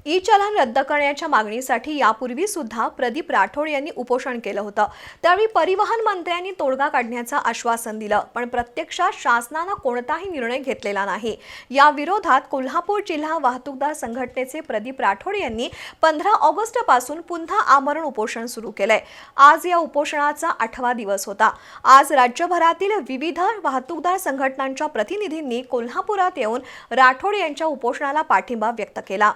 E चलन रद्द करण्याच्या मागणीसाठी यापूर्वी सुद्धा प्रदीप राठोड यांनी उपोषण केलं होतं। त्यावेळी परिवहन मंत्र्यांनी तोडगा काढण्याचं आश्वासन दिलं, पण प्रत्यक्षात शासनाने कोणताही निर्णय घेतलेला नाही। या विरोधात कोल्हापूर जिल्हा वाहतूकदार संघटनेचे प्रदीप राठोड यांनी 15 ऑगस्ट पासून पुन्हा आमरण उपोषण सुरू केलंय। आज या उपोषणाचा 8वा दिवस होता। आज राज्यभरातील विविध वाहतूकदार संघटनांच्या प्रतिनिधींनी कोल्हापुरात येऊन राठोड यांच्या उपोषणाला पाठिंबा व्यक्त केला।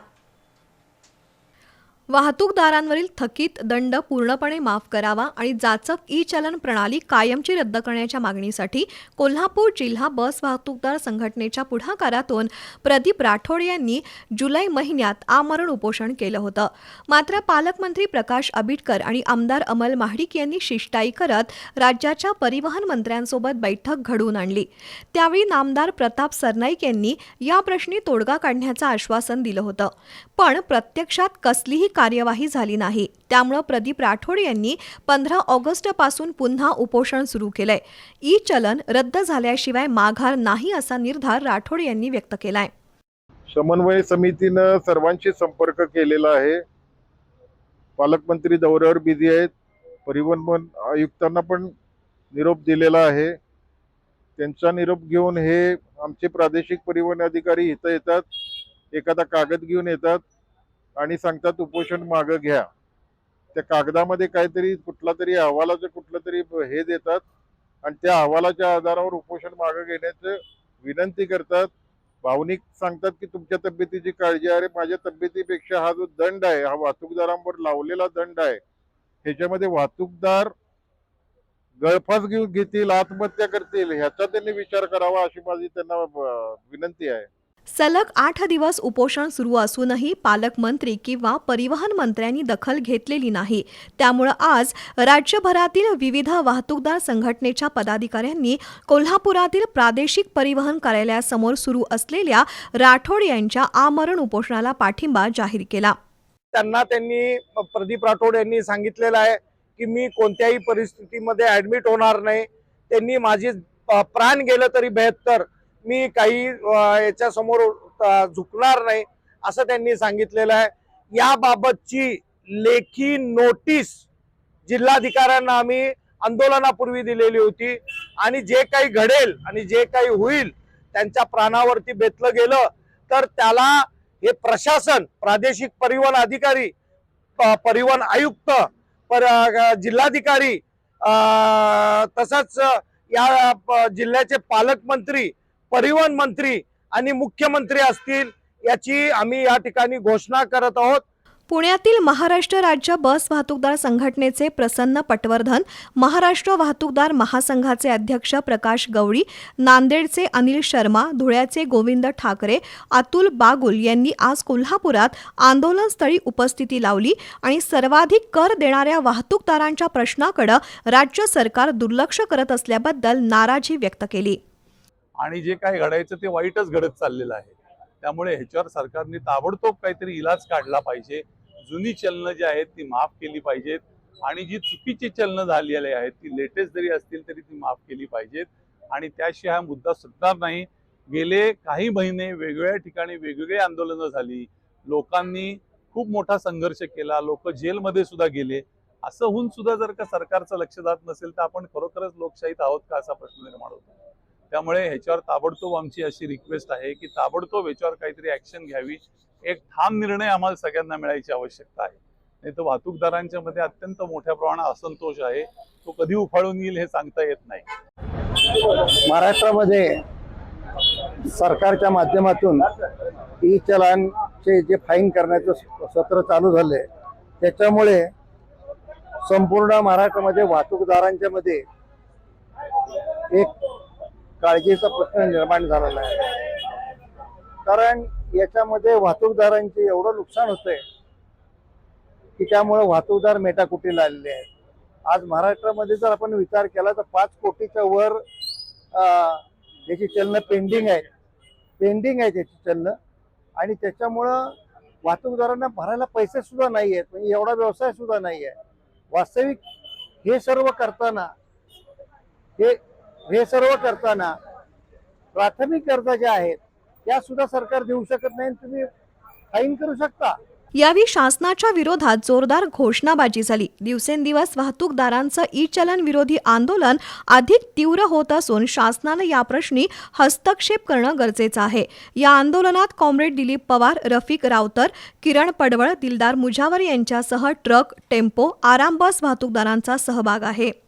वाहतूकदारांवरील थकीत दंड पूर्णपणे माफ करावा आणि जाचक ई चलन प्रणाली कायमची रद्द करण्याच्या मागणीसाठी कोल्हापूर जिल्हा बस वाहतूकदार संघटनेच्या पुढाकारातून प्रदीप राठोड यांनी जुलै महिन्यात आमरण उपोषण केलं होतं। मात्र पालकमंत्री प्रकाश आंबेडकर आणि आमदार अमल महाडिक यांनी शिष्टाई करत राज्याच्या परिवहन मंत्र्यांसोबत बैठक घडवून आणली। त्यावेळी नामदार प्रताप सरनाईक यांनी या प्रश्नी तोडगा काढण्याचं आश्वासन दिलं होतं, पण प्रत्यक्षात कसलीही कार्यवाही झाली नाही। त्यामुळे प्रदीप राठोड यांनी 15 ऑगस्ट पासून पुन्हा उपोषण सुरू केलंय। ई चलन रद्द झाल्याशिवाय माघार नाही असा निर्धार राठोड यांनी व्यक्त केलाय। समन्वय समितीने सर्वांशी संपर्क केलेला आहे। पालकमंत्री दौऱ्यावर बिझी आहेत। परिवहन आयुक्तांना पण निरोप दिलेला आहे। त्यांचा निरोप घेऊन हे आमचे प्रादेशिक परिवहन अधिकारी इथं येतात, एखादा कागद घेऊन येतात आणि सांगतात उपोषण मागे घ्या। त्या कागदामध्ये काहीतरी कुठला तरी अहवालाचं कुठलं तरी हे देतात आणि त्या अहवालाच्या आधारावर उपोषण मागे घेण्याचं विनंती करतात। भावनिक सांगतात की तुमच्या तब्येतीची काळजी आहे। माझ्या तब्येतीपेक्षा हा जो दंड आहे, हा वाहतूकदारांवर लावलेला दंड आहे, ह्याच्यामध्ये वाहतूकदार गळफास घेतील, आत्महत्या करतील, ह्याचा त्यांनी विचार करावा अशी माझी त्यांना विनंती आहे। सलग 8 दिवस उपोषण सुरू असूनही पालकमंत्री किंवा परिवहन मंत्र्यांनी दखल घेतलेली नाही। त्यामुळे आज राज्यभरातील विविध वाहतूकदार संघटनेच्या पदाधिकाऱ्यांनी कोल्हापुरातील प्रादेशिक परिवहन कार्यालयासमोर सुरू असलेल्या राठोड यांच्या आमरण उपोषणाला पाठिंबा जाहीर केला। त्यांनी प्रदीप राठोड यांनी सांगितलेलं आहे की मी कोणत्याही परिस्थितीमध्ये ऍडमिट होणार नाही। त्यांनी माझे प्राण गेलं तरी बेहत्तर, मी काही याच्या समोर झुकणार नाही असं त्यांनी सांगितलेलं आहे। याबाबतची लेखी नोटीस जिल्हाधिकाऱ्यांना आम्ही आंदोलनापूर्वी दिलेली होती आणि जे काही घडेल आणि जे काही होईल त्यांच्या प्राणावरती बेतलं गेलं तर त्याला हे प्रशासन, प्रादेशिक परिवहन अधिकारी, परिवहन आयुक्त, जिल्हाधिकारी, तसंच या जिल्ह्याचे पालकमंत्री, परिवहन मंत्री आणि मुख्यमंत्री असतील याची आम्ही या ठिकाणी घोषणा करत आहोत। पुण्यातील महाराष्ट्र राज्य बस वाहतूकदार संघटनेचे प्रसन्न पटवर्धन, महाराष्ट्र वाहतूकदार महासंघाचे अध्यक्ष प्रकाश गवळी, नांदेडचे अनिल शर्मा, धुळ्याचे गोविंद ठाकरे, अतुल बागुल यांनी आज कोल्हापुरात आंदोलनस्थळी उपस्थिती लावली आणि सर्वाधिक कर देणाऱ्या वाहतूकदारांच्या प्रश्नाकडे राज्य सरकार दुर्लक्ष करत असल्याबद्दल नाराजी व्यक्त केली। आणि जे काही घडायचं ते वाईटच घडत चाललेलं आहे। त्यामुळे ह्याच्यावर सरकारने ताबडतोब काहीतरी इलाज काढला पाहिजे। जुनी चलनं जी आहेत ती माफ केली पाहिजेत आणि जी चुकीची चलनं झालेली आहेत ती लेटेस्ट जरी असतील तरी ती माफ केली पाहिजेत आणि त्याशिवाय हा मुद्दा सुटणार नाही। गेले काही महिने वेगवेगळ्या ठिकाणी वेगवेगळी आंदोलनं झाली, लोकांनी खूप मोठा संघर्ष केला, लोक जेलमध्ये सुद्धा गेले। असं होऊन सुद्धा जर का सरकारचं लक्ष जात नसेल तर आपण खरोखरच लोकशाहीत आहोत का असा प्रश्न निर्माण होतो। त्यामुळे ह्याच्यावर ताबडतोब आमची अशी रिक्वेस्ट आहे की ताबडतोब ह्याच्यावर काहीतरी ऍक्शन घ्यावी। एक ठाम निर्णय आम्हाला सगळ्यांना मिळायची आवश्यकता आहे, नाही तर वाहतूकदारांच्या मध्ये अत्यंत मोठ्या प्रमाणात असंतोष आहे, तो कधी उफाळून येईल हे सांगता येत नाही। महाराष्ट्रामध्ये सरकारच्या माध्यमातून ई चलनचे जे फाईन करण्याचं सत्र चालू झाले त्याच्यामुळे संपूर्ण महाराष्ट्रामध्ये वाहतूकदारांच्या मध्ये एक काळजीचा प्रश्न निर्माण झालेला आहे। कारण याच्यामध्ये वाहतूकदारांचे एवढं नुकसान होतंय की त्यामुळे वाहतूकदार मेटाकुटीला आलेले आहेत। आज महाराष्ट्रामध्ये जर आपण विचार केला तर 5 कोटीच्या वर याची चलनं पेंडिंग आहे त्याची चलनं, आणि त्याच्यामुळं वाहतूकदारांना भरायला पैसे सुद्धा नाही आहेत, म्हणजे एवढा व्यवसाय सुद्धा नाही आहे। वास्तविक हे सर्व करताना प्राथमिक गरजा ज्या आहेत त्या सुद्धा सरकार देऊ शकत नाही। तुम्ही फाईन करू शकता, यावेळी शासनाच्या विरोधात जोरदार घोषणाबाजी झाली. दिवसेंदिवस वाहतूकदारांचं ई चलन विरोधी आंदोलन अधिक तीव्र होत असून शासनानं या प्रश्नी हस्तक्षेप करणं गरजेचं आहे. या आंदोलनात कॉम्रेड दिलीप पवार, रफिक रावतर, किरण पडवळ, दिलदार मुजावर यांच्यासह ट्रक, टेम्पो, आराम बस वाहतूकदारांचा सहभाग आहे.